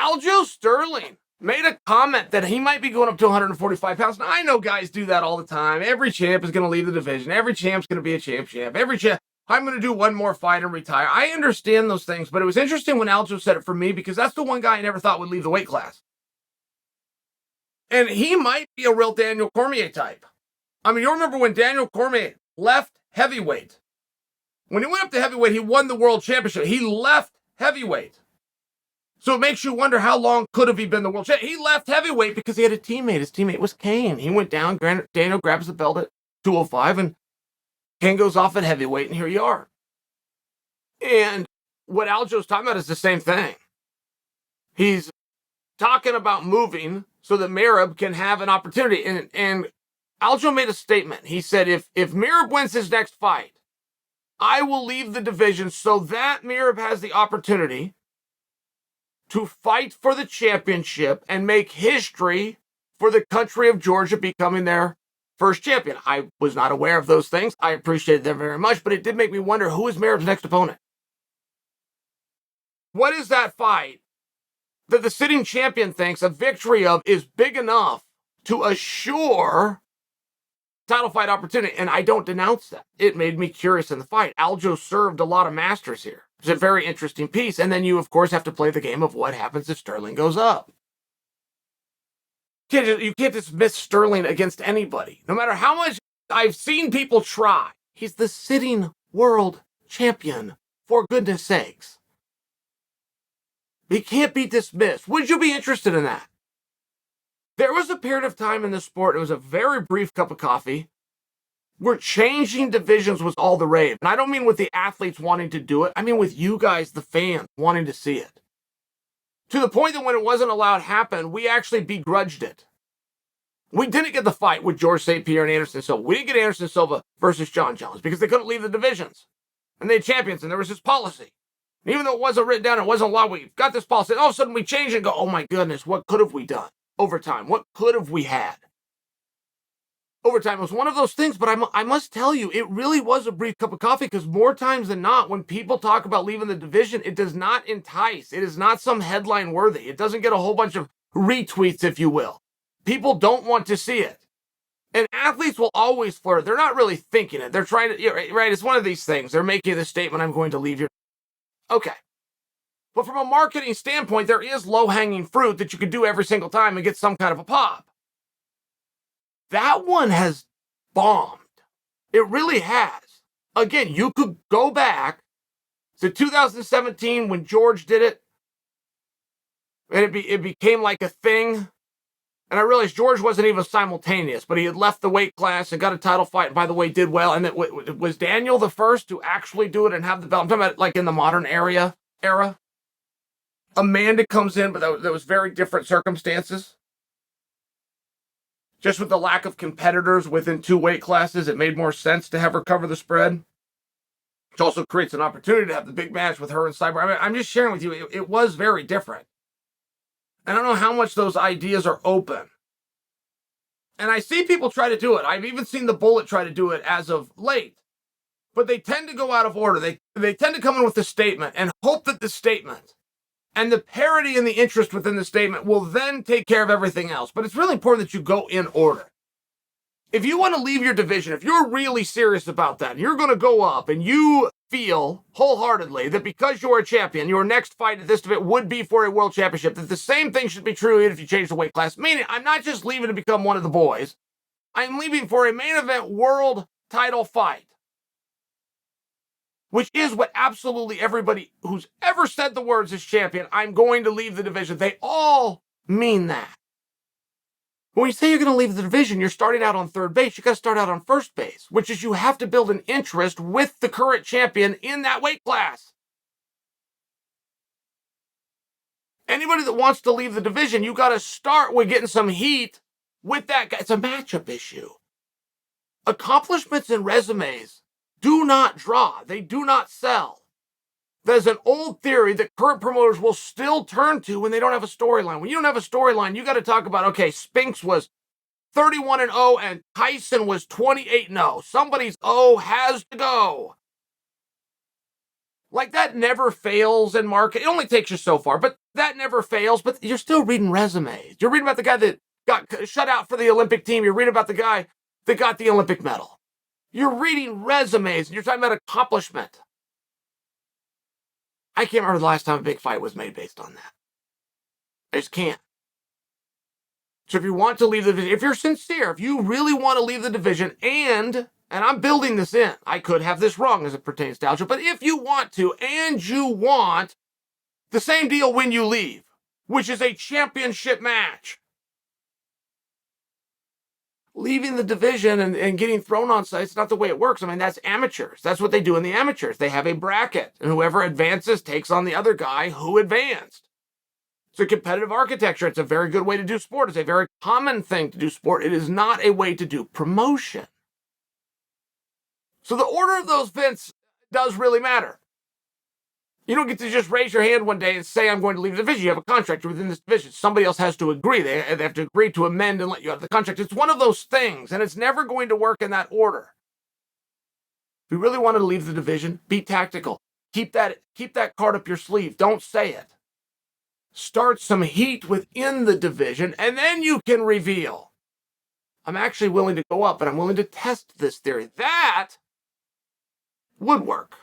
Aljamain Sterling made a comment that he might be going up to 145 pounds. Now, I know guys do that all the time. Every champ is going to leave the division. Every champ's going to be a champ. Every champ, I'm going to do one more fight and retire. I understand those things, but it was interesting when Aljo said it for me because that's the one guy I never thought would leave the weight class. And he might be a real Daniel Cormier type. I mean, you remember when Daniel Cormier left heavyweight. When he went up to heavyweight, he won the world championship. He left heavyweight. So it makes you wonder how long could have he been the world champion. He left heavyweight because he had a teammate. His teammate was Kane. He went down, Daniel grabs the belt at 205, and Kane goes off at heavyweight, and here you are. And what Aljo's talking about is the same thing. He's talking about moving so that Merab can have an opportunity. And Aljo made a statement. He said, if Merab wins his next fight, I will leave the division so that Merab has the opportunity to fight for the championship and make history for the country of Georgia becoming their first champion. I was not aware of those things. I appreciated them very much, but it did make me wonder, who is Merab's next opponent? What is that fight that the sitting champion thinks a victory of is big enough to assure title fight opportunity? And I don't denounce that. It made me curious in the fight. Aljo served a lot of masters here. It's a very interesting piece. And then you, of course, have to play the game of what happens if Sterling goes up. You can't dismiss Sterling against anybody. No matter how much I've seen people try. He's the sitting world champion, for goodness sakes. He can't be dismissed. Would you be interested in that? There was a period of time in the sport, it was a very brief cup of coffee, where changing divisions was all the rave. And I don't mean with the athletes wanting to do it. I mean with you guys, the fans, wanting to see it. To the point that when it wasn't allowed to happen, we actually begrudged it. We didn't get the fight with George St. Pierre and Anderson Silva. We didn't get Anderson Silva versus Jon Jones because they couldn't leave the divisions. And they had champions, and there was this policy. And even though it wasn't written down, it wasn't allowed, we got this policy. And all of a sudden we change and go, oh my goodness, what could have we done over time? What could have we had? Overtime was one of those things, but I must tell you, it really was a brief cup of coffee because more times than not, when people talk about leaving the division, it does not entice. It is not some headline worthy. It doesn't get a whole bunch of retweets, if you will. People don't want to see it. And athletes will always flirt. They're not really thinking it. They're trying to, right? It's one of these things. They're making the statement, I'm going to leave your. Okay. But from a marketing standpoint, there is low-hanging fruit that you could do every single time and get some kind of a pop. That one has bombed. It really has. Again, you could go back to 2017 when George did it, and it became like a thing. And I realized George wasn't even simultaneous, but he had left the weight class and got a title fight, and by the way, did well. And it was Daniel the first to actually do it and have the belt. I'm talking about like in the modern era. Amanda comes in, but that was very different circumstances. Just with the lack of competitors within two weight classes, it made more sense to have her cover the spread. Which also creates an opportunity to have the big match with her and Cyber. I mean, I'm just sharing with you, it was very different. I don't know how much those ideas are open. And I see people try to do it. I've even seen the Bullet try to do it as of late. But they tend to go out of order. They tend to come in with a statement and hope that the statement and the parity and the interest within the statement will then take care of everything else. But it's really important that you go in order. If you want to leave your division, if you're really serious about that, and you're going to go up and you feel wholeheartedly that because you're a champion, your next fight at this event would be for a world championship, that the same thing should be true even if you change the weight class. Meaning, I'm not just leaving to become one of the boys. I'm leaving for a main event world title fight. Which is what absolutely everybody who's ever said the words as champion, I'm going to leave the division, they all mean that. When you say you're going to leave the division, you're starting out on third base. You got to start out on first base, which is you have to build an interest with the current champion in that weight class. Anybody that wants to leave the division, you got to start with getting some heat with that guy. It's a matchup issue. Accomplishments and resumes do not draw. They do not sell. There's an old theory that current promoters will still turn to when they don't have a storyline. When you don't have a storyline, you got to talk about, okay, Spinks was 31-0 and Tyson was 28-0. Somebody's O has to go. Like that never fails in market. It only takes you so far, but that never fails, but you're still reading resumes. You're reading about the guy that got shut out for the Olympic team. You're reading about the guy that got the Olympic medal. You're reading resumes, and you're talking about accomplishment. I can't remember the last time a big fight was made based on that. I just can't. So if you want to leave the division, if you're sincere, if you really want to leave the division, and I'm building this in, I could have this wrong as it pertains to Aljo, but if you want to, and you want the same deal when you leave, which is a championship match, leaving the division and getting thrown on site, it's not the way it works. I mean, that's amateurs. That's what they do in the amateurs. They have a bracket, and whoever advances takes on the other guy who advanced. It's a competitive architecture. It's a very good way to do sport. It's a very common thing to do sport. It is not a way to do promotion. So the order of those events does really matter. You don't get to just raise your hand one day and say, I'm going to leave the division. You have a contract within this division. Somebody else has to agree. They have to agree to amend and let you out of the contract. It's one of those things, and it's never going to work in that order. If you really wanted to leave the division, be tactical. Keep that card up your sleeve. Don't say it. Start some heat within the division, and then you can reveal. I'm actually willing to go up, and I'm willing to test this theory. That would work.